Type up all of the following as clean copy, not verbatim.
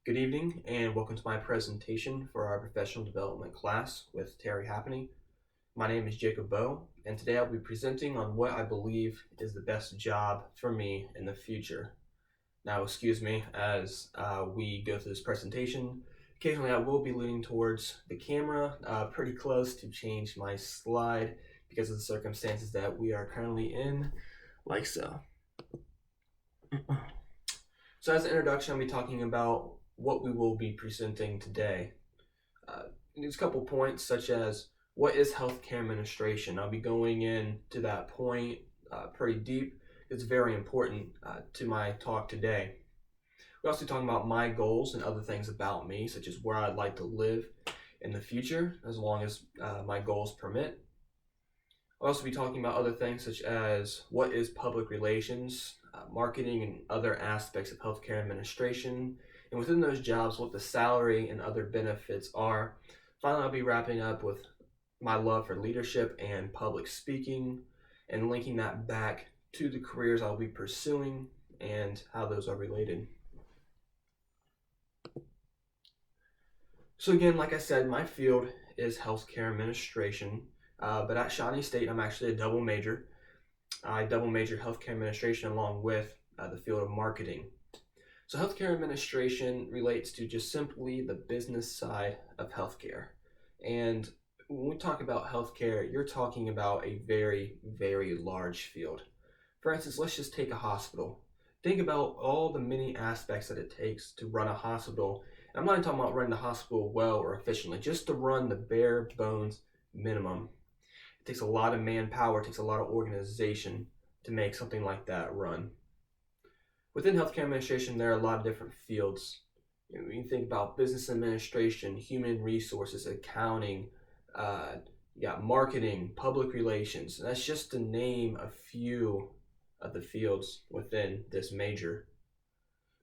Good evening and welcome to my presentation for our professional development class with Terry Happney. My name is Jacob Bowe, and today I'll be presenting on what I believe is the best job for me in the future. Now, excuse me as we go through this presentation. Occasionally I will be leaning towards the camera pretty close to change my slide because of the circumstances that we are currently in, like so. So as an introduction, I'll be talking about what we will be presenting today. There's a couple points such as what is healthcare administration. I'll be going into that point pretty deep. It's very important to my talk today. We're also talking about my goals and other things about me, such as where I'd like to live in the future, as long as my goals permit. I'll also be talking about other things such as what is public relations, marketing, and other aspects of healthcare administration, and within those jobs, what the salary and other benefits are. Finally, I'll be wrapping up with my love for leadership and public speaking, and linking that back to the careers I'll be pursuing and how those are related. So again, like I said, my field is healthcare administration, but at Shawnee State, I'm actually a double major. I double major healthcare administration along with the field of marketing. So healthcare administration relates to just simply the business side of healthcare. And when we talk about healthcare, you're talking about a very, very large field. For instance, let's just take a hospital. Think about all the many aspects that it takes to run a hospital. And I'm not even talking about running the hospital well or efficiently, just to run the bare bones minimum. It takes a lot of manpower, it takes a lot of organization to make something like that run. Within healthcare administration, there are a lot of different fields. You can think about business administration, human resources, accounting, you got marketing, public relations. And that's just to name a few of the fields within this major.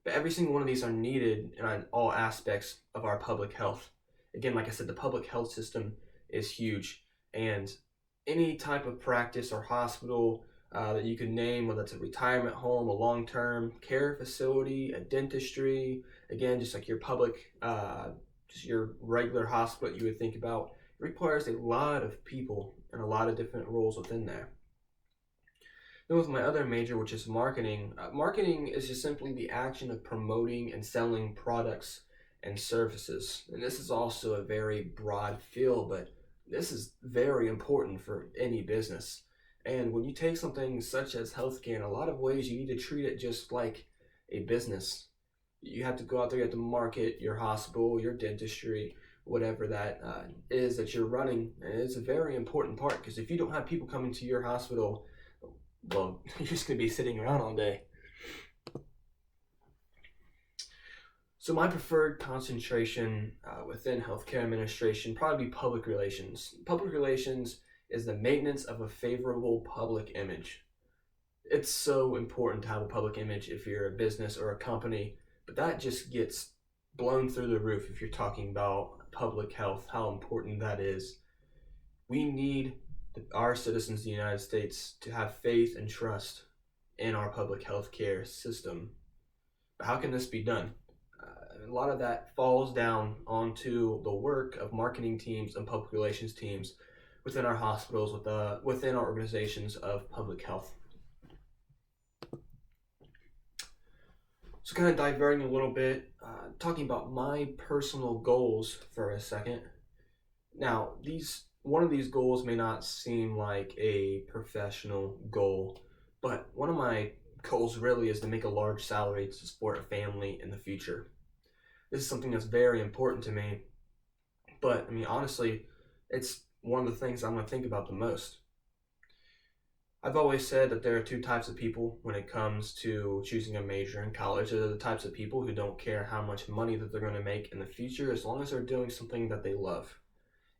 But every single one of these are needed in all aspects of our public health. Again, like I said, the public health system is huge, and any type of practice or hospital that you could name, whether it's a retirement home, a long-term care facility, a dentistry, again, just like your public, just your regular hospital that you would think about, it requires a lot of people and a lot of different roles within there. Then with my other major, which is marketing, marketing is just simply the action of promoting and selling products and services. And this is also a very broad field, but this is very important for any business. And when you take something such as healthcare, in a lot of ways, you need to treat it just like a business. You have to go out there, you have to market your hospital, your dentistry, whatever that is that you're running. And it's a very important part, because if you don't have people coming to your hospital, well, you're just going to be sitting around all day. So my preferred concentration within healthcare administration probably be public relations. Public relations is the maintenance of a favorable public image. It's so important to have a public image if you're a business or a company, but that just gets blown through the roof if you're talking about public health, how important that is. We need our citizens of the United States to have faith and trust in our public health care system. But how can this be done? A lot of that falls down onto the work of marketing teams and public relations teams within our hospitals, within our organizations of public health. So kind of diverting a little bit, talking about my personal goals for a second. Now, one of these goals may not seem like a professional goal, but one of my goals really is to make a large salary to support a family in the future. This is something that's very important to me, but I mean, honestly, it's one of the things I'm going to think about the most. I've always said that there are two types of people when it comes to choosing a major in college. There are the types of people who don't care how much money that they're going to make in the future as long as they're doing something that they love.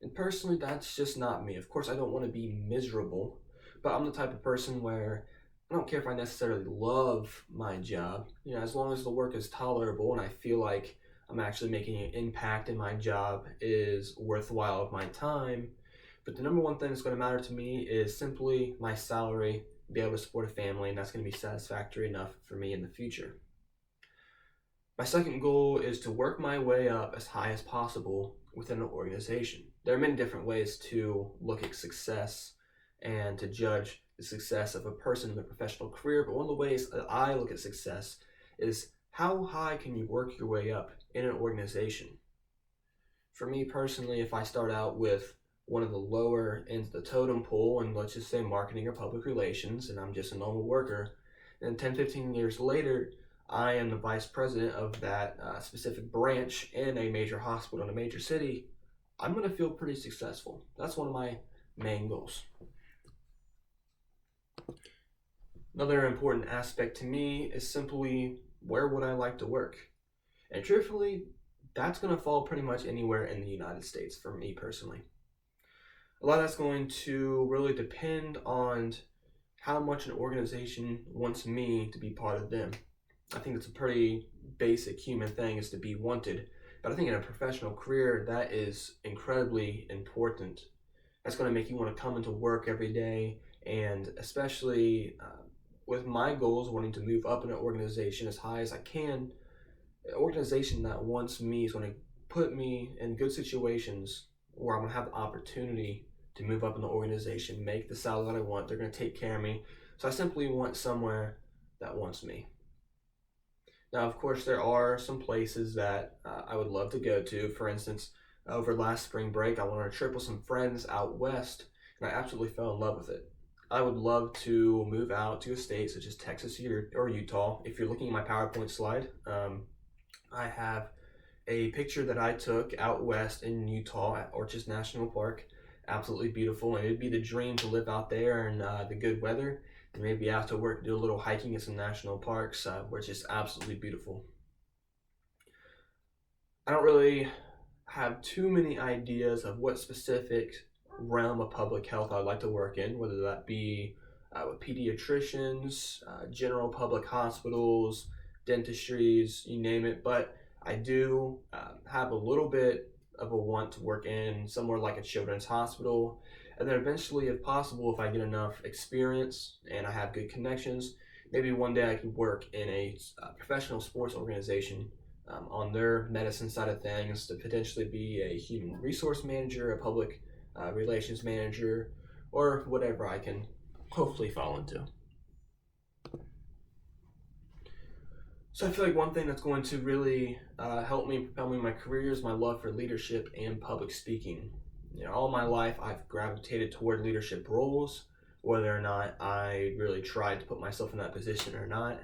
And personally, that's just not me. Of course, I don't want to be miserable, but I'm the type of person where I don't care if I necessarily love my job. As long as the work is tolerable and I feel like I'm actually making an impact and my job is worthwhile of my time. But the number one thing that's going to matter to me is simply my salary, be able to support a family, and that's going to be satisfactory enough for me in the future. My second goal is to work my way up as high as possible within an organization. There are many different ways to look at success and to judge the success of a person in their professional career, but one of the ways that I look at success is how high can you work your way up in an organization. For me personally, if I start out with one of the lower ends of the totem pole, and let's just say marketing or public relations, and I'm just a normal worker, then 10, 15 years later, I am the vice president of that specific branch in a major hospital in a major city, I'm going to feel pretty successful. That's one of my main goals. Another important aspect to me is simply where would I like to work? And truthfully, that's going to fall pretty much anywhere in the United States for me personally. A lot of that's going to really depend on how much an organization wants me to be part of them. I think it's a pretty basic human thing is to be wanted, but I think in a professional career that is incredibly important. That's going to make you want to come into work every day, and especially with my goals wanting to move up in an organization as high as I can, an organization that wants me is going to put me in good situations where I'm going to have the opportunity to move up in the organization, make the salary that I want. They're going to take care of me. So I simply want somewhere that wants me. Now, of course, there are some places that I would love to go to. For instance, over last spring break, I went on a trip with some friends out west, and I absolutely fell in love with it. I would love to move out to a state such as Texas or Utah. If you're looking at my PowerPoint slide, I have a picture that I took out west in Utah at Orchis National Park. Absolutely beautiful, and it'd be the dream to live out there in the good weather, and maybe after work do a little hiking in some national parks, which is absolutely beautiful. I don't really have too many ideas of what specific realm of public health I'd like to work in, whether that be with pediatricians, general public hospitals, dentistries, you name it. But I do have a little bit of a want to work in somewhere like a children's hospital. And then eventually, if possible, if I get enough experience and I have good connections, maybe one day I could work in a professional sports organization on their medicine side of things, to potentially be a human resource manager, a public relations manager, or whatever I can hopefully fall into. So I feel like one thing that's going to really help me propel me in my career is my love for leadership and public speaking. All my life I've gravitated toward leadership roles, whether or not I really tried to put myself in that position or not.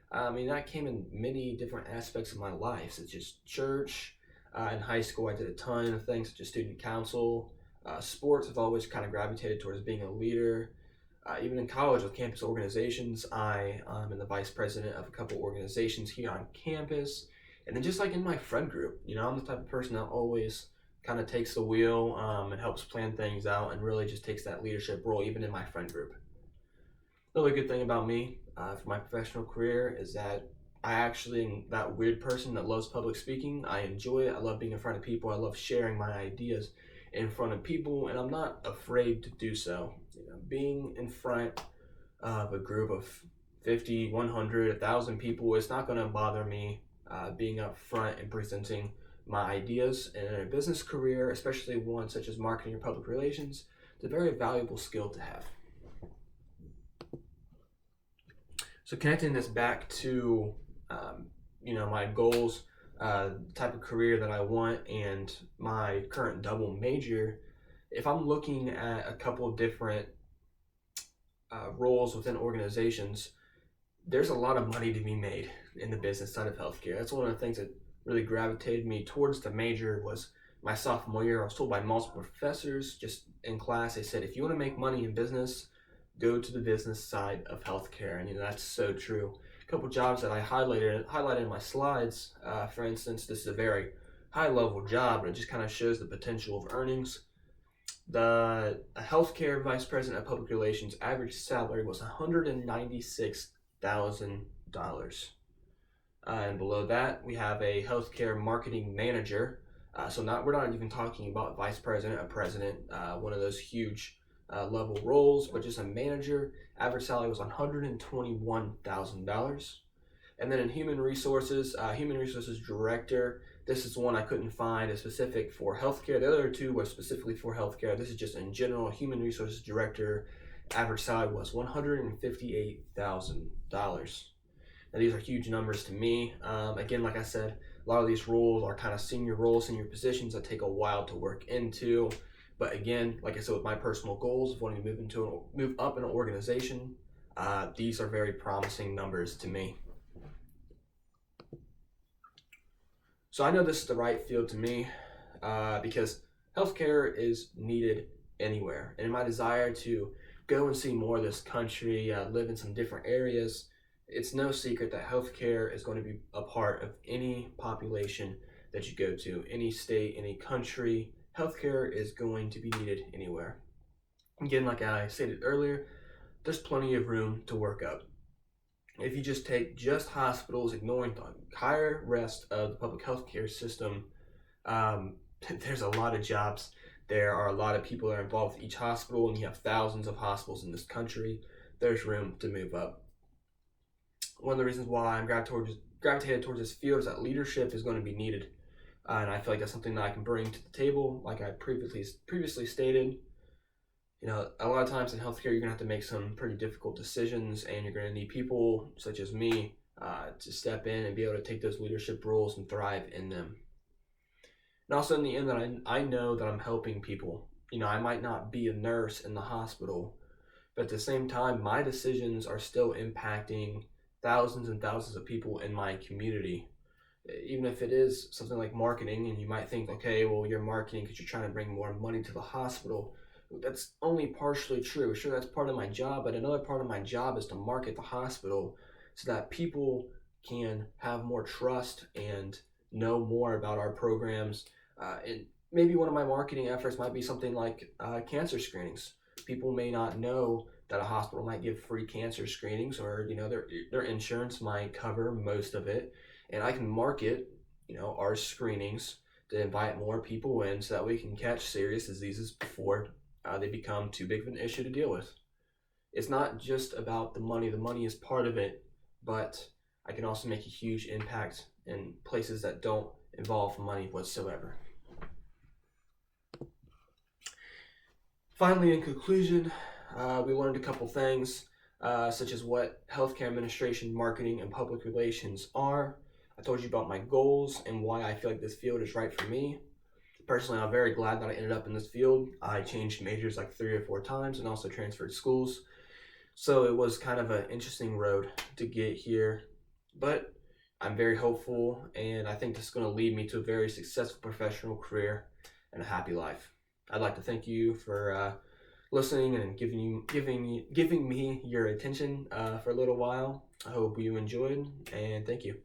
That came in many different aspects of my life, such as church. In high school, I did a ton of things such as student council. Sports, I've always kind of gravitated towards being a leader. Even in college with campus organizations, I am the vice president of a couple organizations here on campus. And then just like in my friend group, I'm the type of person that always kind of takes the wheel and helps plan things out and really just takes that leadership role even in my friend group. Another good thing about me for my professional career is that I actually am that weird person that loves public speaking. I enjoy it. I love being in front of people. I love sharing my ideas in front of people, and I'm not afraid to do so. Being in front of a group of 50, 100, 1,000 people, it's not going to bother me being up front and presenting my ideas. And in a business career, especially one such as marketing or public relations, it's a very valuable skill to have. So connecting this back to, my goals, type of career that I want, and my current double major, if I'm looking at a couple of different roles within organizations, there's a lot of money to be made in the business side of healthcare. That's one of the things that really gravitated me towards the major. Was my sophomore year, I was told by multiple professors just in class, they said, if you want to make money in business, go to the business side of healthcare. And that's so true. A couple jobs that I highlighted in my slides, for instance, this is a very high level job, but it just kind of shows the potential of earnings. The healthcare vice president of public relations average salary was $196,000. And below that, we have a healthcare marketing manager. We're not even talking about vice president or president, one of those huge level roles, but just a manager. Average salary was $121,000. And then in human resources director, this is one I couldn't find a specific for healthcare. The other two were specifically for healthcare. This is just in general. Human resources director, average salary was $158,000. Now these are huge numbers to me. Again, like I said, a lot of these roles are kind of senior roles, senior positions that take a while to work into. But again, like I said, with my personal goals of wanting to move up in an organization, these are very promising numbers to me. So I know this is the right field to me because healthcare is needed anywhere. And in my desire to go and see more of this country, live in some different areas, it's no secret that healthcare is going to be a part of any population that you go to, any state, any country. Healthcare is going to be needed anywhere. Again, like I stated earlier, there's plenty of room to work up. If you just take just hospitals, ignoring the entire rest of the public healthcare system, there's a lot of jobs. There are a lot of people that are involved with each hospital, and you have thousands of hospitals in this country. There's room to move up. One of the reasons why I'm gravitated towards this field is that leadership is going to be needed. And I feel like that's something that I can bring to the table, like I previously stated. You know, a lot of times in healthcare, you're going to have to make some pretty difficult decisions, and you're going to need people such as me to step in and be able to take those leadership roles and thrive in them. And also in the end, that I know that I'm helping people. You know, I might not be a nurse in the hospital, but at the same time, my decisions are still impacting thousands and thousands of people in my community. Even if it is something like marketing, and you might think, okay, well, you're marketing because you're trying to bring more money to the hospital. That's only partially true. Sure, that's part of my job, but another part of my job is to market the hospital so that people can have more trust and know more about our programs. And maybe one of my marketing efforts might be something like cancer screenings. People may not know that a hospital might give free cancer screenings, or you know, their insurance might cover most of it, and I can market, you know, our screenings to invite more people in so that we can catch serious diseases before they become too big of an issue to deal with. It's not just about the money. The money is part of it, but I can also make a huge impact in places that don't involve money whatsoever. Finally, in conclusion, we learned a couple things, such as what healthcare administration, marketing, and public relations are. I told you about my goals and why I feel like this field is right for me. Personally, I'm very glad that I ended up in this field. I changed majors like 3 or 4 times and also transferred schools. So it was kind of an interesting road to get here. But I'm very hopeful, and I think this is going to lead me to a very successful professional career and a happy life. I'd like to thank you for listening and giving me your attention for a little while. I hope you enjoyed, and thank you.